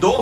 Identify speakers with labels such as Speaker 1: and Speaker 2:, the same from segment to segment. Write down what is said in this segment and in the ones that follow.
Speaker 1: 2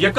Speaker 1: 1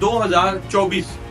Speaker 1: 2024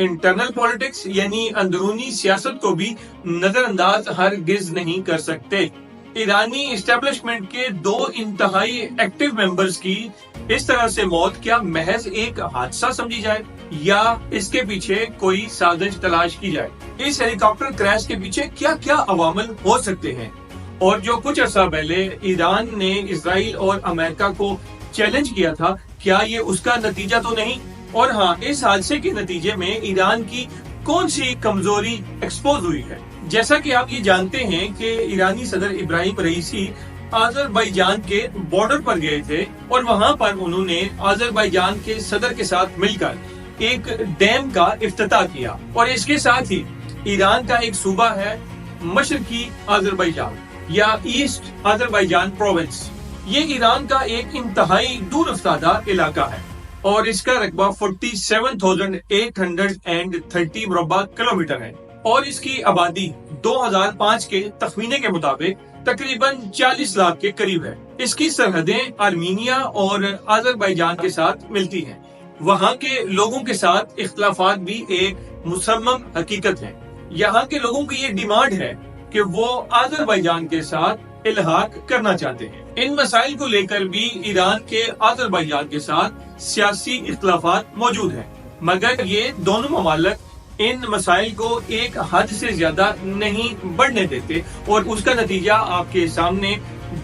Speaker 1: internal politics یعنی اندرونی سیاست کو بھی نظر انداز ہرگز نہیں کر سکتے۔ ایرانی اسٹیبلشمنٹ کے 2 انتہائی ایکٹیو ممبرز کی اس طرح سے موت کیا محض ایک حادثہ سمجھی جائے یا اس کے پیچھے کوئی سازش تلاش کی جائے؟ اس ہیلی کاپٹر کریش کے پیچھے کیا کیا عوامل ہو سکتے ہیں؟ اور جو کچھ عرصہ پہلے ایران نے اسرائیل اور امریکہ کو چیلنج کیا تھا، کیا یہ اس کا نتیجہ تو نہیں؟ اور ہاں، اس حادثے کے نتیجے میں ایران کی کون سی کمزوری ایکسپوز ہوئی ہے؟ جیسا کہ آپ یہ جانتے ہیں کہ ایرانی صدر ابراہیم رئیسی آذربائیجان کے بارڈر پر گئے تھے اور وہاں پر انہوں نے آذربائیجان کے صدر کے ساتھ مل کر ایک ڈیم کا افتتاح کیا، اور اس کے ساتھ ہی ایران کا ایک صوبہ ہے مشرقی آذربائیجان یا ایسٹ آذربائیجان پروونس۔ یہ ایران کا ایک انتہائی دور افتادہ علاقہ ہے اور اس کا رقبہ 47,830 مربع کلومیٹر ہے، اور اس کی آبادی 2005 کے تخمینے کے مطابق تقریباً 40 لاکھ کے قریب ہے۔ اس کی سرحدیں آرمینیا اور آذربائیجان کے ساتھ ملتی ہیں۔ وہاں کے لوگوں کے ساتھ اختلافات بھی ایک مصمم حقیقت ہے۔ یہاں کے لوگوں کی یہ ڈیمانڈ ہے کہ وہ آذربائیجان کے ساتھ الحاق کرنا چاہتے ہیں۔ ان مسائل کو لے کر بھی ایران کے آذربائیجان کے ساتھ سیاسی اختلافات موجود ہیں، مگر یہ دونوں ممالک ان مسائل کو ایک حد سے زیادہ نہیں بڑھنے دیتے، اور اس کا نتیجہ آپ کے سامنے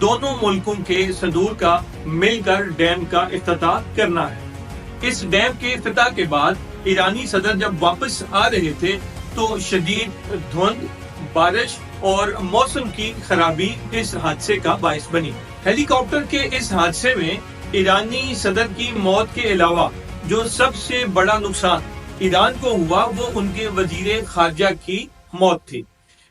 Speaker 1: دونوں ملکوں کے صدور کا مل کر ڈیم کا افتتاح کرنا ہے۔ اس ڈیم کے افتتاح کے بعد ایرانی صدر جب واپس آ رہے تھے تو شدید دھند، بارش اور موسم کی خرابی اس حادثے کا باعث بنی۔ ہیلی کاپٹر کے اس حادثے میں ایرانی صدر کی موت کے علاوہ جو سب سے بڑا نقصان ایران کو ہوا وہ ان کے وزیر خارجہ کی موت تھی۔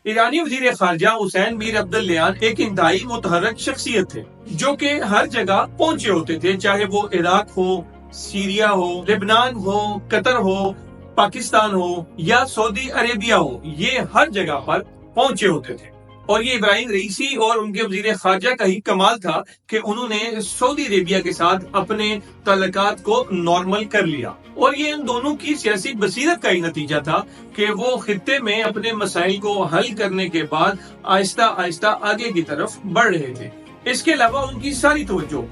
Speaker 1: ایرانی وزیر خارجہ حسین میر عبداللیان ایک انتہائی متحرک شخصیت تھے جو کہ ہر جگہ پہنچے ہوتے تھے، چاہے وہ عراق ہو، سیریا ہو، لبنان ہو، قطر ہو، پاکستان ہو یا سعودی عربیہ ہو، یہ ہر جگہ پر پہنچے ہوتے تھے۔ اور یہ ابراہیم رئیسی اور ان کے وزیر خارجہ کا ہی کمال تھا کہ انہوں نے سعودی عربیہ کے ساتھ اپنے تعلقات کو نارمل کر لیا، اور یہ ان دونوں کی سیاسی بصیرت کا ہی نتیجہ تھا کہ وہ خطے میں اپنے مسائل کو حل کرنے کے بعد آہستہ آہستہ آگے کی طرف بڑھ رہے تھے۔ اس کے علاوہ ان کی ساری توجہ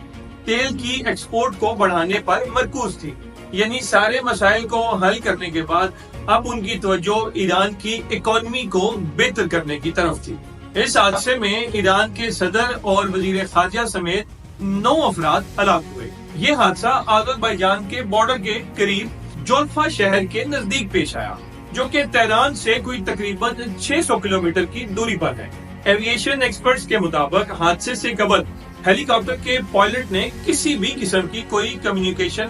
Speaker 1: تیل کی ایکسپورٹ کو بڑھانے پر مرکوز تھی، یعنی سارے مسائل کو حل کرنے کے بعد اب ان کی توجہ ایران کی اکانومی کو بہتر کرنے کی طرف تھی۔ اس حادثے میں ایران کے صدر اور وزیر خارجہ سمیت 9 افراد ہلاک ہوئے۔ یہ حادثہ آذربائیجان کے بارڈر کے قریب جولفا شہر کے نزدیک پیش آیا، جو کہ تہران سے کوئی تقریباً 600 کلومیٹر کی دوری پر ہے۔ ایویشن ایکسپرٹس کے مطابق حادثے سے قبل ہیلی کاپٹر کے پائلٹ نے کسی بھی قسم کی کوئی کمیونیکیشن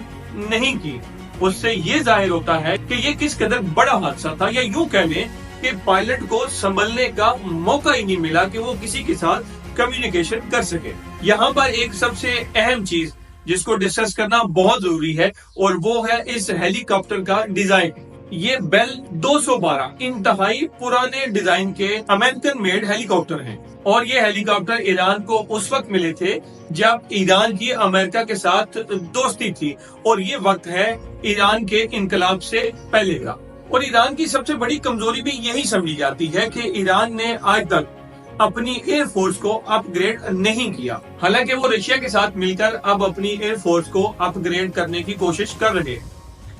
Speaker 1: نہیں کی۔ اس سے یہ ظاہر ہوتا ہے کہ یہ کس قدر بڑا حادثہ تھا، یا یوں کہہ لیں کہ پائلٹ کو سنبھلنے کا موقع ہی نہیں ملا کہ وہ کسی کے ساتھ کمیونیکیشن کر سکے۔ یہاں پر ایک سب سے اہم چیز جس کو ڈسکس کرنا بہت ضروری ہے، اور وہ ہے اس ہیلی کاپٹر کا ڈیزائن۔ یہ بیل 212 انتہائی پرانے ڈیزائن کے امریکن میڈ ہیلی کاپٹر ہیں، اور یہ ہیلی کاپٹر ایران کو اس وقت ملے تھے جب ایران کی امریکہ کے ساتھ دوستی تھی، اور یہ وقت ہے ایران کے انقلاب سے پہلے کا۔ اور ایران کی سب سے بڑی کمزوری بھی یہی سمجھی جاتی ہے کہ ایران نے آج تک اپنی ایئر فورس کو اپ گریڈ نہیں کیا، حالانکہ وہ رشیا کے ساتھ مل کر اب اپنی ایئر فورس کو اپ گریڈ کرنے کی کوشش کر رہے ہیں۔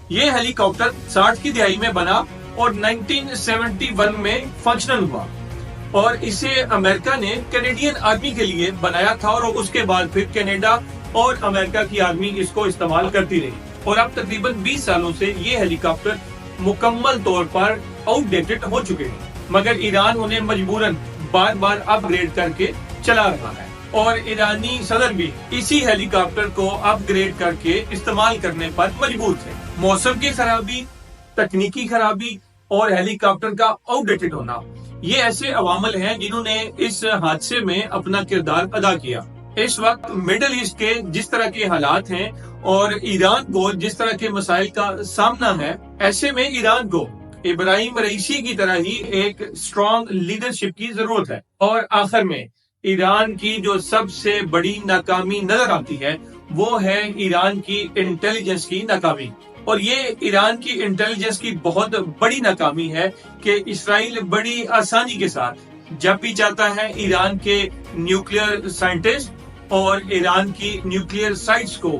Speaker 1: یہ ہیلی کاپٹر 60 کی دہائی میں بنا اور 1971 میں فنکشنل ہوا، اور اسے امریکہ نے کینیڈین آرمی کے لیے بنایا تھا، اور اس کے بعد پھر کینیڈا اور امریکہ کی آرمی اس کو استعمال کرتی رہی، اور اب تقریباً 20 سالوں سے یہ ہیلی کاپٹر مکمل طور پر آؤٹ ڈیٹڈ ہو چکے ہیں، مگر ایران انہیں مجبوراً بار بار اپ گریڈ کر کے چلا رہا ہے، اور ایرانی صدر بھی اسی ہیلی کاپٹر کو اپ گریڈ کر کے استعمال کرنے پر مجبور تھے۔ موسم کی خرابی، تکنیکی خرابی اور ہیلی کاپٹر کا آؤٹ ڈیٹڈ ہونا، یہ ایسے عوامل ہیں جنہوں نے اس حادثے میں اپنا کردار ادا کیا۔ اس وقت مڈل ایسٹ کے جس طرح کے حالات ہیں اور ایران کو جس طرح کے مسائل کا سامنا ہے، ایسے میں ایران کو ابراہیم رئیسی کی طرح ہی ایک اسٹرانگ لیڈرشپ کی ضرورت ہے۔ اور آخر میں ایران کی جو سب سے بڑی ناکامی نظر آتی ہے وہ ہے ایران کی انٹیلیجنس کی ناکامی۔ اور یہ ایران کی انٹیلیجنس کی بہت بڑی ناکامی ہے کہ اسرائیل بڑی آسانی کے ساتھ جب بھی چاہتا ہے ایران کے نیوکلیئر سائنٹسٹ اور ایران کی نیوکلیئر سائٹس کو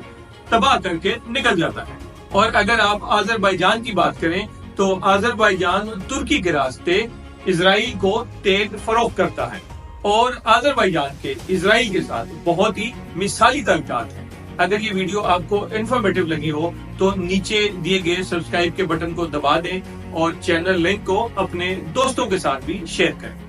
Speaker 1: تباہ کر کے نکل جاتا ہے۔ اور اگر آپ آذربائیجان کی بات کریں تو آذربائیجان ترکی کے راستے اسرائیل کو تیل فروخت کرتا ہے، اور آذربائیجان کے اسرائیل کے ساتھ بہت ہی مثالی تعلقات ہیں۔ اگر یہ ویڈیو آپ کو انفارمیٹیو لگی ہو تو نیچے دیے گئے سبسکرائب کے بٹن کو دبا دیں اور چینل لنک کو اپنے دوستوں کے ساتھ بھی شیئر کریں۔